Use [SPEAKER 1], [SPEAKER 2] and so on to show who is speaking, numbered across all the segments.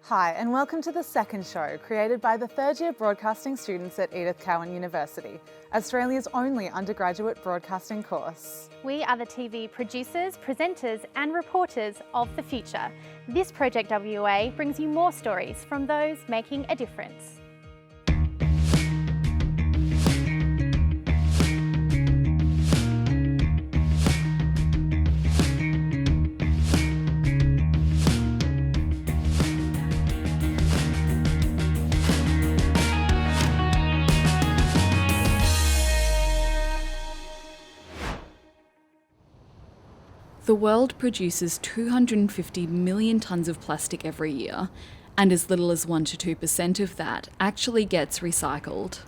[SPEAKER 1] Hi, and welcome to the second show, created by the third-year broadcasting students at Edith Cowan University, Australia's only undergraduate broadcasting course.
[SPEAKER 2] We are the TV producers, presenters and reporters of the future. This Project WA brings you more stories from those making a difference.
[SPEAKER 3] The world produces 250 million tonnes of plastic every year, and as little as 1 to 2% of that actually gets recycled.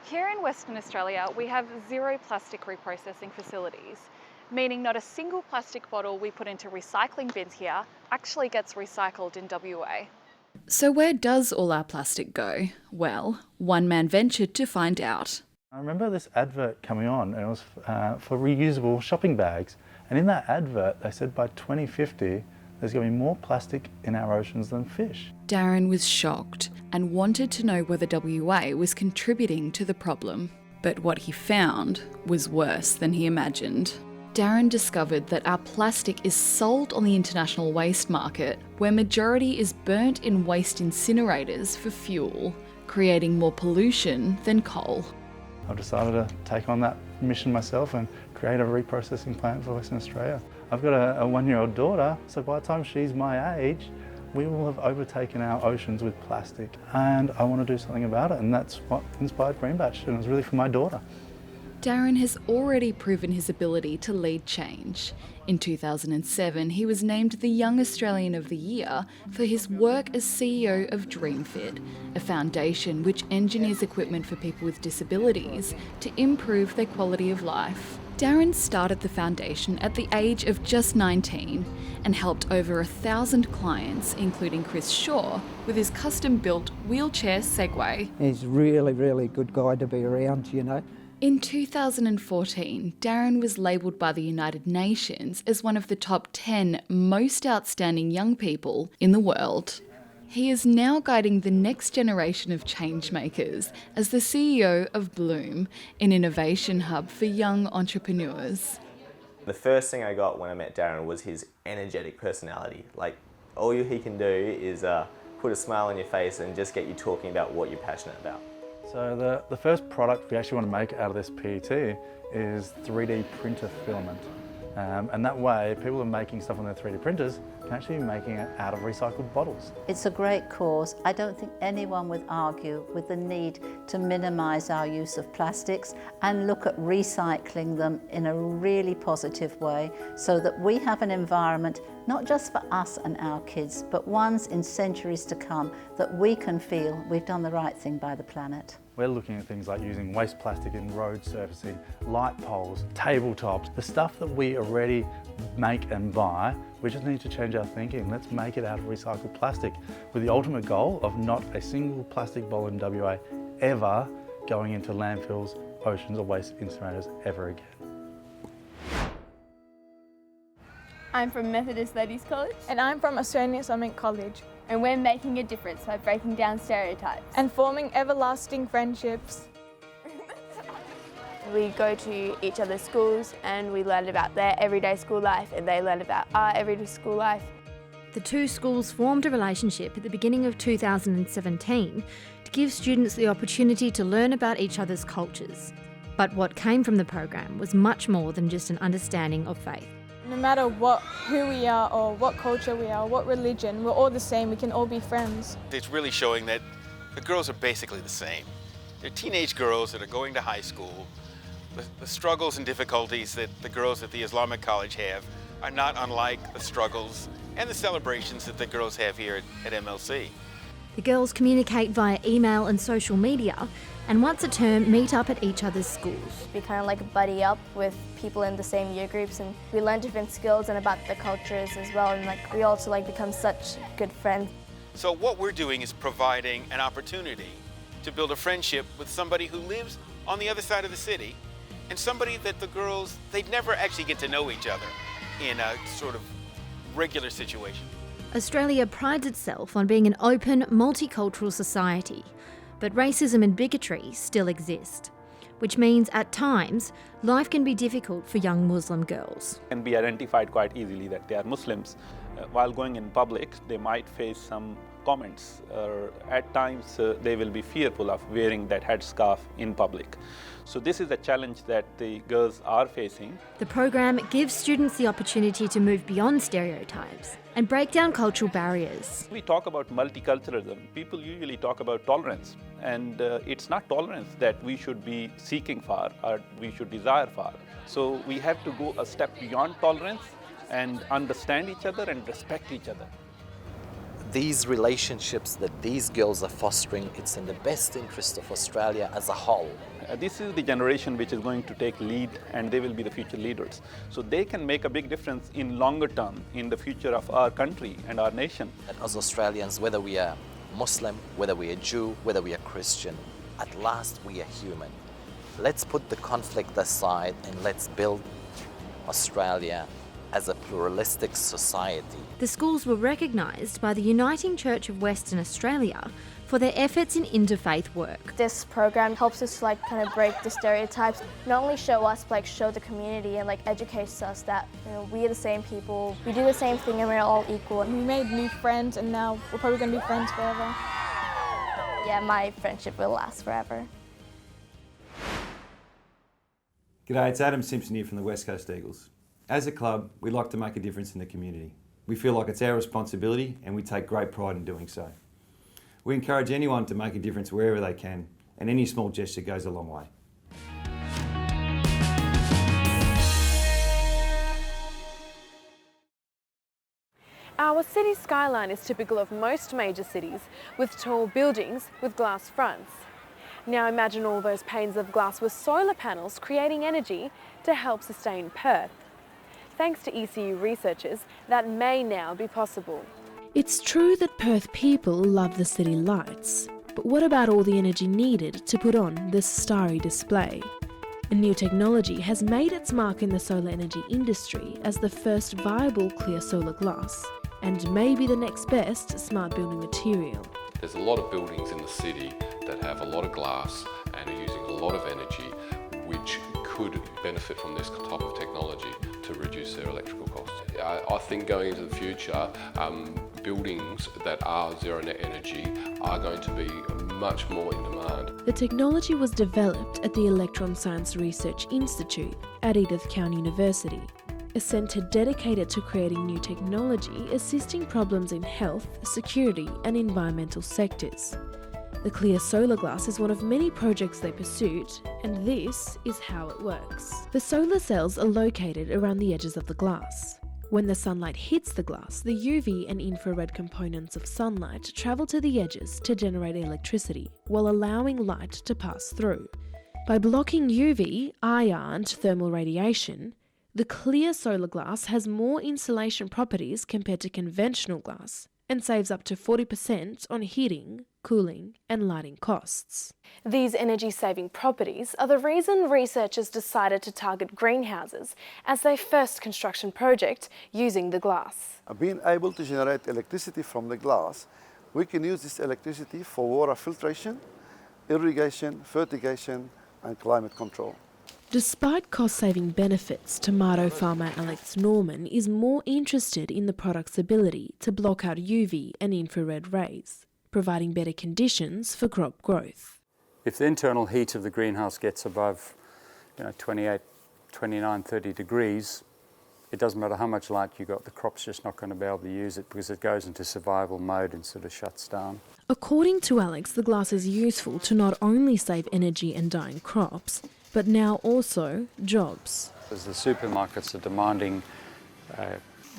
[SPEAKER 4] Here in Western Australia, we have 0 plastic reprocessing facilities, meaning not a single plastic bottle we put into recycling bins here actually gets recycled in WA.
[SPEAKER 3] So where does all our plastic go? Well, one man ventured to find out.
[SPEAKER 5] I remember this advert coming on, and it was for reusable shopping bags. And in that advert, they said by 2050, there's going to be more plastic in our oceans than fish.
[SPEAKER 3] Darren was shocked and wanted to know whether WA was contributing to the problem. But what he found was worse than he imagined. Darren discovered that our plastic is sold on the international waste market, where majority is burnt in waste incinerators for fuel, creating more pollution than coal.
[SPEAKER 5] I've decided to take on that mission myself and create a reprocessing plant for Western Australia. I've got a 1-year-old daughter, so by the time she's my age, we will have overtaken our oceans with plastic. And I want to do something about it, and that's what inspired Greenbatch, and it was really for my daughter.
[SPEAKER 3] Darren has already proven his ability to lead change. In 2007, he was named the Young Australian of the Year for his work as CEO of DreamFit, a foundation which engineers equipment for people with disabilities to improve their quality of life. Darren started the foundation at the age of just 19 and helped over 1,000 clients, including Chris Shaw, with his custom-built wheelchair Segway.
[SPEAKER 6] He's really good guy to be around, you know.
[SPEAKER 3] In 2014, Darren was labelled by the United Nations as one of the top 10 most outstanding young people in the world. He is now guiding the next generation of changemakers as the CEO of Bloom, an innovation hub for young entrepreneurs.
[SPEAKER 7] The first thing I got when I met Darren was his energetic personality. Like, all he can do is put a smile on your face and just get you talking about what you're passionate about.
[SPEAKER 5] So the first product we actually want to make out of this PET is 3D printer filament. And that way, people who are making stuff on their 3D printers can actually be making it out of recycled bottles.
[SPEAKER 8] It's a great cause. I don't think anyone would argue with the need to minimise our use of plastics and look at recycling them in a really positive way so that we have an environment not just for us and our kids, but ones in centuries to come that we can feel we've done the right thing by the planet.
[SPEAKER 5] We're looking at things like using waste plastic in road surfacing, light poles, tabletops, the stuff that we already make and buy. We just need to change our thinking. Let's make it out of recycled plastic with the ultimate goal of not a single plastic bottle in WA ever going into landfills, oceans or waste incinerators ever again.
[SPEAKER 9] I'm from Methodist Ladies College.
[SPEAKER 10] And I'm from Australian Islamic College.
[SPEAKER 9] And we're making a difference by breaking down stereotypes.
[SPEAKER 10] And forming everlasting friendships.
[SPEAKER 9] We go to each other's schools and we learn about their everyday school life and they learn about our everyday school life.
[SPEAKER 11] The two schools formed a relationship at the beginning of 2017 to give students the opportunity to learn about each other's cultures. But what came from the program was much more than just an understanding of faith.
[SPEAKER 10] No matter who we are or what culture we are, what religion, we're all the same, we can all be friends.
[SPEAKER 12] It's really showing that the girls are basically the same. They're teenage girls that are going to high school. The struggles and difficulties that the girls at the Islamic College have are not unlike the struggles and the celebrations that the girls have here at MLC.
[SPEAKER 11] The girls communicate via email and social media, and once a term meet up at each other's schools.
[SPEAKER 13] We kind of like buddy up with people in the same year groups, and we learn different skills and about the cultures as well, and we also become such good friends.
[SPEAKER 12] So what we're doing is providing an opportunity to build a friendship with somebody who lives on the other side of the city and somebody that the girls, they'd never actually get to know each other in a sort of regular situation.
[SPEAKER 11] Australia prides itself on being an open, multicultural society, but racism and bigotry still exist, which means at times life can be difficult for young Muslim girls.
[SPEAKER 14] Can be identified quite easily that they are Muslims. While going in public, they might face some comments, or at times they will be fearful of wearing that headscarf in public. So this is a challenge that the girls are facing.
[SPEAKER 11] The program gives students the opportunity to move beyond stereotypes and break down cultural barriers.
[SPEAKER 14] We talk about multiculturalism. People usually talk about tolerance, and it's not tolerance that we should be seeking for or we should desire for. So we have to go a step beyond tolerance and understand each other and respect each other.
[SPEAKER 15] These relationships that these girls are fostering, it's in the best interest of Australia as a whole.
[SPEAKER 14] This is the generation which is going to take lead, and they will be the future leaders. So they can make a big difference in longer term in the future of our country and our nation.
[SPEAKER 15] And as Australians, whether we are Muslim, whether we are Jew, whether we are Christian, at last we are human. Let's put the conflict aside and let's build Australia as a pluralistic society.
[SPEAKER 11] The schools were recognised by the Uniting Church of Western Australia for their efforts in interfaith work.
[SPEAKER 13] This program helps us to kind of break the stereotypes, not only show us, but show the community and educates us that we are the same people, we do the same thing, and we're all equal.
[SPEAKER 10] We made new friends, and now we're probably going to be friends forever.
[SPEAKER 13] Yeah, my friendship will last forever.
[SPEAKER 16] G'day, it's Adam Simpson here from the West Coast Eagles. As a club, we like to make a difference in the community. We feel like it's our responsibility, and we take great pride in doing so. We encourage anyone to make a difference wherever they can, and any small gesture goes a long way.
[SPEAKER 17] Our city skyline is typical of most major cities, with tall buildings with glass fronts. Now imagine all those panes of glass with solar panels creating energy to help sustain Perth. Thanks to ECU researchers, that may now be possible.
[SPEAKER 18] It's true that Perth people love the city lights, but what about all the energy needed to put on this starry display? A new technology has made its mark in the solar energy industry as the first viable clear solar glass, and may be the next best smart building material.
[SPEAKER 19] There's a lot of buildings in the city that have a lot of glass and are using a lot of energy, which could benefit from this type of technology to reduce their electrical costs. I think going into the future, buildings that are zero net energy are going to be much more in demand.
[SPEAKER 18] The technology was developed at the Electron Science Research Institute at Edith Cowan University, a centre dedicated to creating new technology assisting problems in health, security and environmental sectors. The clear solar glass is one of many projects they pursued, and this is how it works. The solar cells are located around the edges of the glass. When the sunlight hits the glass, the UV and infrared components of sunlight travel to the edges to generate electricity, while allowing light to pass through. By blocking UV, IR and thermal radiation, the clear solar glass has more insulation properties compared to conventional glass, and saves up to 40% on heating, cooling and lighting costs.
[SPEAKER 17] These energy-saving properties are the reason researchers decided to target greenhouses as their first construction project using the glass.
[SPEAKER 20] Being able to generate electricity from the glass, we can use this electricity for water filtration, irrigation, fertigation and climate control.
[SPEAKER 18] Despite cost-saving benefits, tomato farmer Alex Norman is more interested in the product's ability to block out UV and infrared rays, providing better conditions for crop growth.
[SPEAKER 21] If the internal heat of the greenhouse gets above 28, 29, 30 degrees, it doesn't matter how much light you got, the crop's just not going to be able to use it because it goes into survival mode and sort of shuts down.
[SPEAKER 18] According to Alex, the glass is useful to not only save energy and dying crops, but now also jobs.
[SPEAKER 21] As the supermarkets are demanding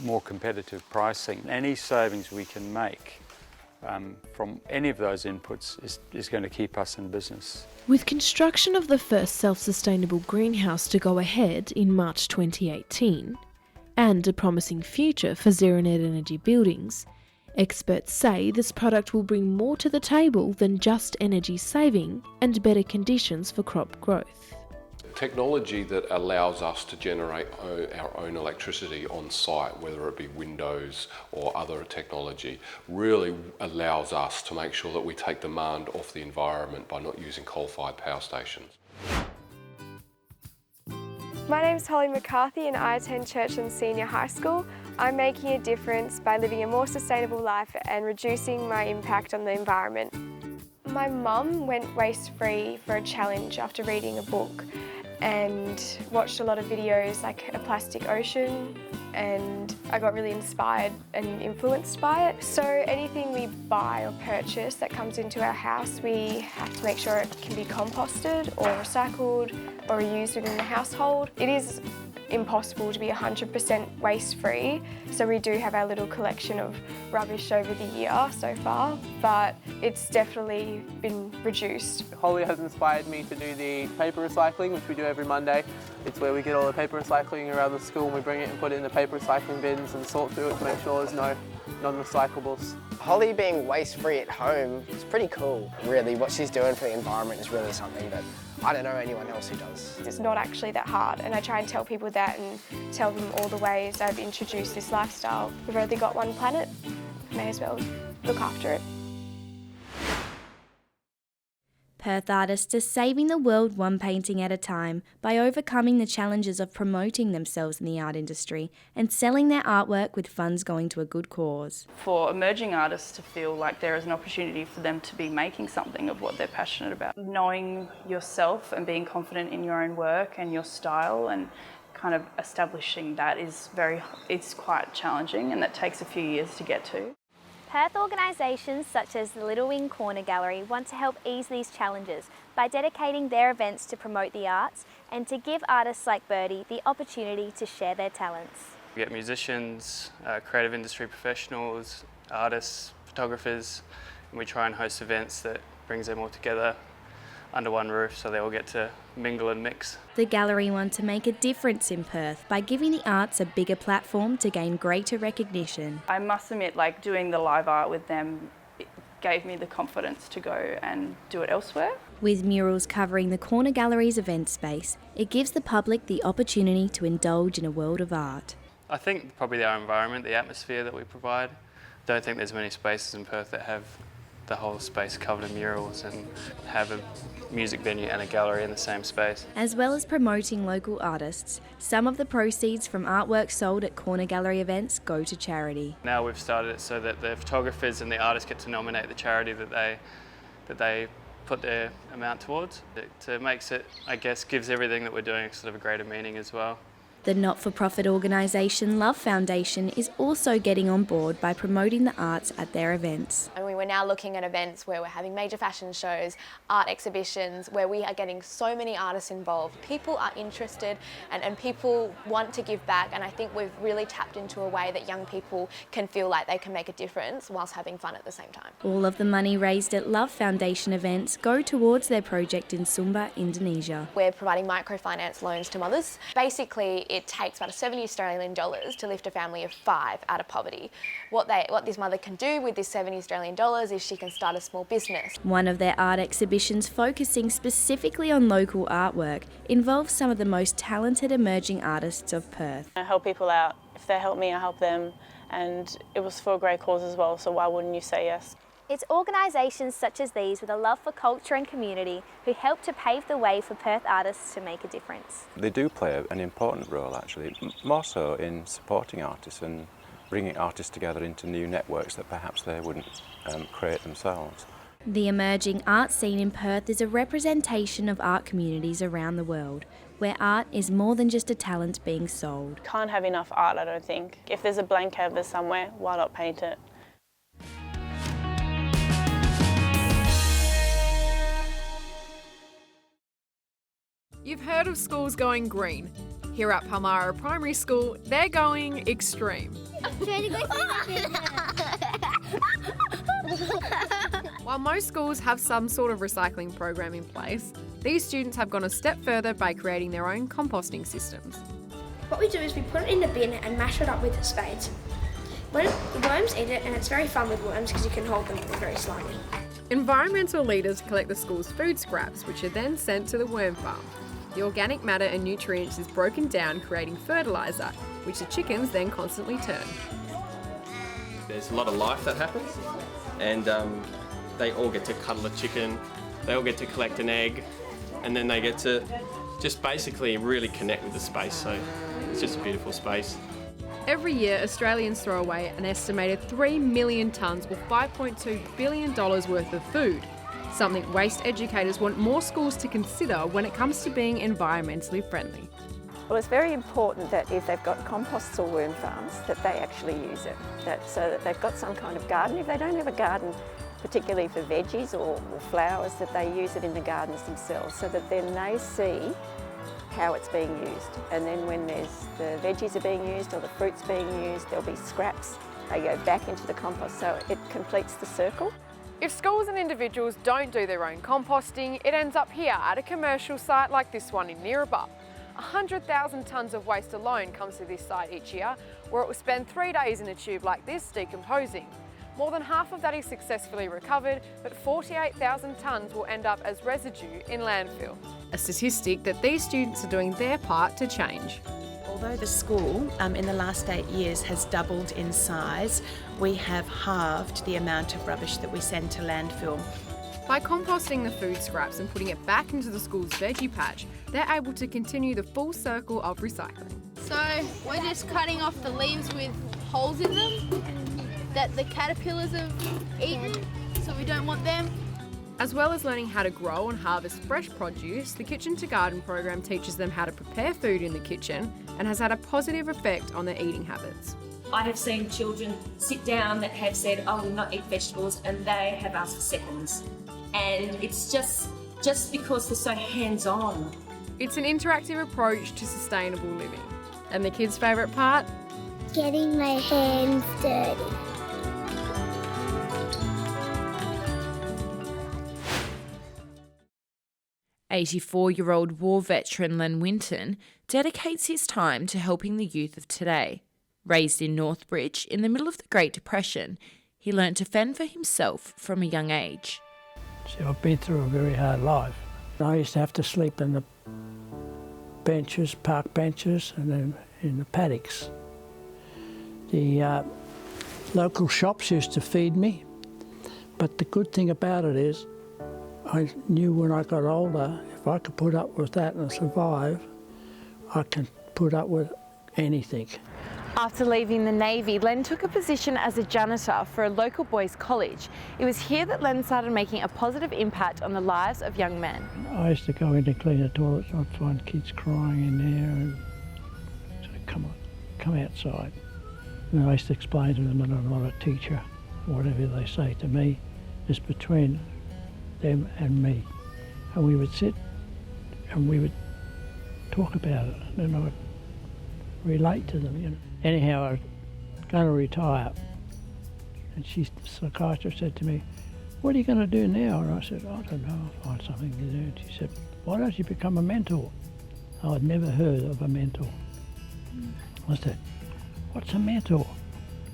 [SPEAKER 21] more competitive pricing, any savings we can make from any of those inputs is going to keep us in business.
[SPEAKER 18] With construction of the first self-sustainable greenhouse to go ahead in March 2018, and a promising future for zero-net energy buildings, experts say this product will bring more to the table than just energy saving and better conditions for crop growth.
[SPEAKER 19] Technology that allows us to generate our own electricity on site, whether it be windows or other technology, really allows us to make sure that we take demand off the environment by not using coal-fired power stations.
[SPEAKER 1] My name's Holly McCarthy and I attend Churchland Senior High School. I'm making a difference by living a more sustainable life and reducing my impact on the environment. My mum went waste-free for a challenge after reading a book and watched a lot of videos like A Plastic Ocean, and I got really inspired and influenced by it. So anything we buy or purchase that comes into our house, we have to make sure it can be composted or recycled or reused within the household. It is impossible to be 100% waste-free, so we do have our little collection of rubbish over the year so far, but it's definitely been reduced.
[SPEAKER 22] Holly has inspired me to do the paper recycling, which we do every Monday. It's where we get all the paper recycling around the school and we bring it and put it in the paper recycling bins and sort through it to make sure there's no non-recyclables.
[SPEAKER 23] Holly being waste-free at home is pretty cool. Really, what she's doing for the environment is really something that I don't know anyone else who does.
[SPEAKER 1] It's not actually that hard, and I try and tell people that and tell them all the ways I've introduced this lifestyle. We've only got one planet, may as well look after it.
[SPEAKER 24] Perth artists are saving the world one painting at a time by overcoming the challenges of promoting themselves in the art industry and selling their artwork with funds going to a good cause.
[SPEAKER 25] For emerging artists to feel like there is an opportunity for them to be making something of what they're passionate about. Knowing yourself and being confident in your own work and your style and kind of establishing that it's quite challenging, and that takes a few years to get to.
[SPEAKER 2] Perth organisations such as the Little Wing Corner Gallery want to help ease these challenges by dedicating their events to promote the arts and to give artists like Birdie the opportunity to share their talents.
[SPEAKER 26] We get musicians, creative industry professionals, artists, photographers, and we try and host events that brings them all together under one roof so they all get to mingle and mix.
[SPEAKER 24] The gallery want to make a difference in Perth by giving the arts a bigger platform to gain greater recognition.
[SPEAKER 25] I must admit, like doing the live art with them, it gave me the confidence to go and do it elsewhere.
[SPEAKER 24] With murals covering the Corner Gallery's event space, it gives the public the opportunity to indulge in a world of art.
[SPEAKER 26] I think probably our environment, the atmosphere that we provide. Don't think there's many spaces in Perth that have the whole space covered in murals and have a music venue and a gallery in the same space.
[SPEAKER 24] As well as promoting local artists, some of the proceeds from artwork sold at Corner Gallery events go to charity.
[SPEAKER 26] Now we've started it so that the photographers and the artists get to nominate the charity that they put their amount towards. It makes it, I guess, gives everything that we're doing sort of a greater meaning as well.
[SPEAKER 24] The not-for-profit organisation Love Foundation is also getting on board by promoting the arts at their events.
[SPEAKER 27] And we're now looking at events where we're having major fashion shows, art exhibitions, where we are getting so many artists involved. People are interested and people want to give back, and I think we've really tapped into a way that young people can feel like they can make a difference whilst having fun at the same time.
[SPEAKER 24] All of the money raised at Love Foundation events go towards their project in Sumba, Indonesia.
[SPEAKER 27] We're providing microfinance loans to mothers. Basically, it takes about $70 Australian to lift a family of 5 out of poverty. What this mother can do with this $70 Australian is she can start a small business.
[SPEAKER 24] One of their art exhibitions focusing specifically on local artwork involves some of the most talented emerging artists of Perth.
[SPEAKER 25] I help people out. If they help me, I help them, and it was for a great cause as well, so why wouldn't you say yes?
[SPEAKER 2] It's organisations such as these with a love for culture and community who help to pave the way for Perth artists to make a difference.
[SPEAKER 28] They do play an important role actually, more so in supporting artists and bringing artists together into new networks that perhaps they wouldn't create themselves.
[SPEAKER 24] The emerging art scene in Perth is a representation of art communities around the world, where art is more than just a talent being sold.
[SPEAKER 25] Can't have enough art, I don't think. If there's a blank canvas somewhere, why not paint it?
[SPEAKER 17] You've heard of schools going green. Here at Palmyra Primary School, they're going extreme. While most schools have some sort of recycling program in place, these students have gone a step further by creating their own composting systems.
[SPEAKER 29] What we do is we put it in a bin and mash it up with the spades. The worms eat it, and it's very fun with worms because you can hold them, they're very slimy.
[SPEAKER 17] Environmental leaders collect the school's food scraps, which are then sent to the worm farm.
[SPEAKER 3] The organic matter and nutrients is broken down, creating fertiliser, which the chickens then constantly turn.
[SPEAKER 4] There's a lot of life that happens, and they all get to cuddle a chicken, they all get to collect an egg, and then they get to just basically really connect with the space, so it's just a beautiful space.
[SPEAKER 3] Every year, Australians throw away an estimated 3 million tonnes or $5.2 billion worth of food, something waste educators want more schools to consider when it comes to being environmentally friendly.
[SPEAKER 5] Well, it's very important that if they've got composts or worm farms, that they actually use it, so that they've got some kind of garden. If they don't have a garden, particularly for veggies or flowers, that they use it in the gardens themselves, so that then they see how it's being used. And then when the veggies are being used or the fruit's being used, there'll be scraps. They go back into the compost, so it completes the circle.
[SPEAKER 17] If schools and individuals don't do their own composting, it ends up here at a commercial site like this one in Nearaba. 100,000 tonnes of waste alone comes to this site each year, where it will spend 3 days in a tube like this decomposing. More than half of that is successfully recovered, but 48,000 tonnes will end up as residue in landfill. A statistic that these students are doing their part to change.
[SPEAKER 6] Although the school in the last 8 years has doubled in size, we have halved the amount of rubbish that we send to landfill.
[SPEAKER 17] By composting the food scraps and putting it back into the school's veggie patch, they're able to continue the full circle of recycling.
[SPEAKER 7] So we're just cutting off the leaves with holes in them that the caterpillars have eaten, so we don't want them.
[SPEAKER 17] As well as learning how to grow and harvest fresh produce, the Kitchen to Garden program teaches them how to prepare food in the kitchen and has had a positive effect on their eating habits.
[SPEAKER 8] I have seen children sit down that have said, "I will not eat vegetables," and they have asked for seconds. And it's just because they're so hands-on.
[SPEAKER 17] It's an interactive approach to sustainable living. And the kids' favourite part?
[SPEAKER 29] Getting my hands dirty.
[SPEAKER 9] "84-year-old war veteran Len Winton dedicates his time to helping the youth of today. Raised in Northbridge in the middle of the Great Depression, he learnt to fend for himself from a young age.
[SPEAKER 12] So I've been through a very hard life. I used to have to sleep in the benches, park benches, and then in the paddocks. The local shops used to feed me, but the good thing about it is I knew when I got older, if I could put up with that and survive, I can put up with anything.
[SPEAKER 14] After leaving the Navy, Len took a position as a janitor for a local boys' college. It was here that Len started making a positive impact on the lives of young men.
[SPEAKER 12] I used to go in to clean the toilets, I'd find kids crying in there and say, come outside. And I used to explain to them that I'm not a teacher. Whatever they say to me is between them and me. And we would sit and we would talk about it, and then I would relate to them, you know. Anyhow, I was going to retire, and the psychiatrist said to me, "What are you going to do now?" And I said, "I don't know, I'll find something to do." And she said, "Why don't you become a mentor?" I'd never heard of a mentor. I said, "What's a mentor?"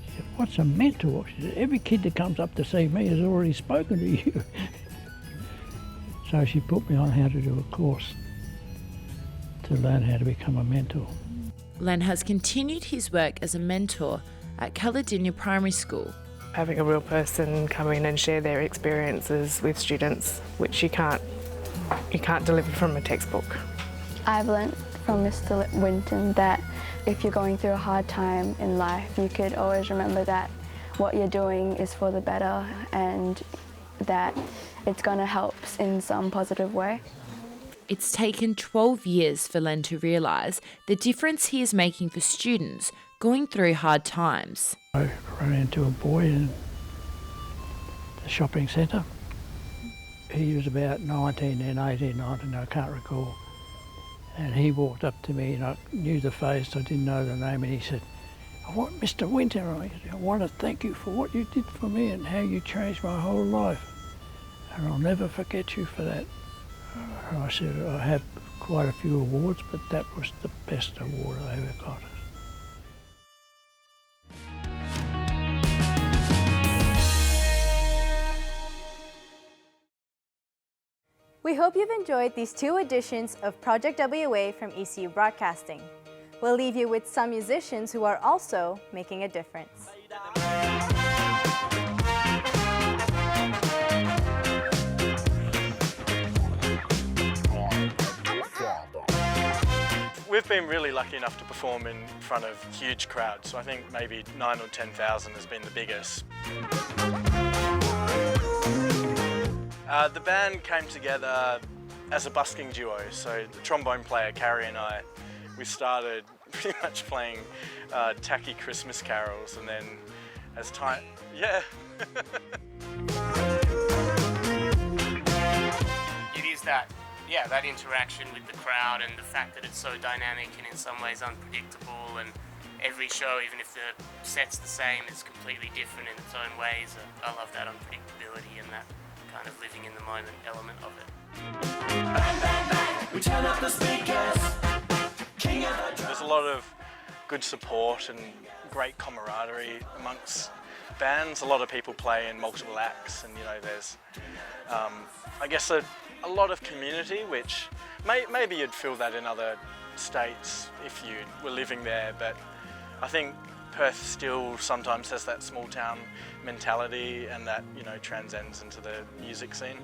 [SPEAKER 12] She said, "What's a mentor?" She said, "Every kid that comes up to see me has already spoken to you." So she put me on how to do a course to learn how to become a mentor.
[SPEAKER 9] Len has continued his work as a mentor at Palmyra Primary School.
[SPEAKER 30] Having a real person come in and share their experiences with students, which you can't deliver from a textbook.
[SPEAKER 31] I've learnt from Mr. Winton that if you're going through a hard time in life, you could always remember that what you're doing is for the better and that it's going to help in some positive way.
[SPEAKER 9] It's taken 12 years for Len to realise the difference he is making for students going through hard times.
[SPEAKER 12] I ran into a boy in the shopping centre. He was about 19 and 18, 19, I can't recall. And he walked up to me and I knew the face, I didn't know the name, and he said, "I want Mr. Winton, I want to thank you for what you did for me and how you changed my whole life. And I'll never forget you for that." And I said, "I have quite a few awards, but that was the best award I ever got."
[SPEAKER 10] We hope you've enjoyed these 2 editions of Project WA from ECU Broadcasting. We'll leave you with some musicians who are also making a difference.
[SPEAKER 11] We've been really lucky enough to perform in front of huge crowds, so I think maybe 9,000 or 10,000 has been the biggest. The band came together as a busking duo, so the trombone player Carrie and I, we started pretty much playing tacky Christmas carols, and then as time, yeah.
[SPEAKER 13] It is that interaction with the crowd and the fact that it's so dynamic and in some ways unpredictable, and every show, even if the set's the same, is completely different in its own ways. I love that unpredictability and that kind of living in the moment element of it.
[SPEAKER 11] Bang, bang, bang. We turn up the speakers. There's a lot of good support and great camaraderie amongst bands. A lot of people play in multiple acts, and there's I guess a lot of community, which maybe you'd feel that in other states if you were living there, but I think Perth still sometimes has that small town mentality, and that transcends into the music scene.